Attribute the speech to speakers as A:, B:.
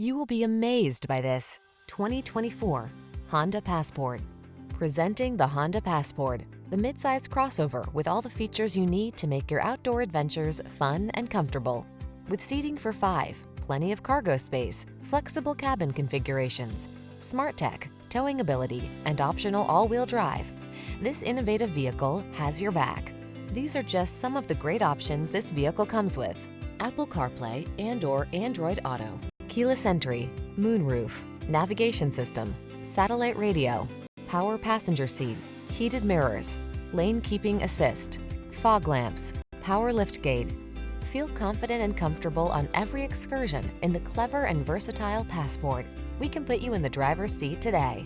A: You will be amazed by this 2024 Honda Passport. Presenting the Honda Passport, the midsize crossover with all the features you need to make your outdoor adventures fun and comfortable. With seating for 5, plenty of cargo space, flexible cabin configurations, smart tech, towing ability, and optional all-wheel drive, this innovative vehicle has your back. These are just some of the great options this vehicle comes with: Apple CarPlay and/or Android Auto, keyless entry, moonroof, navigation system, satellite radio, power passenger seat, heated mirrors, lane keeping assist, fog lamps, power liftgate. Feel confident and comfortable on every excursion in the clever and versatile Passport. We can put you in the driver's seat today.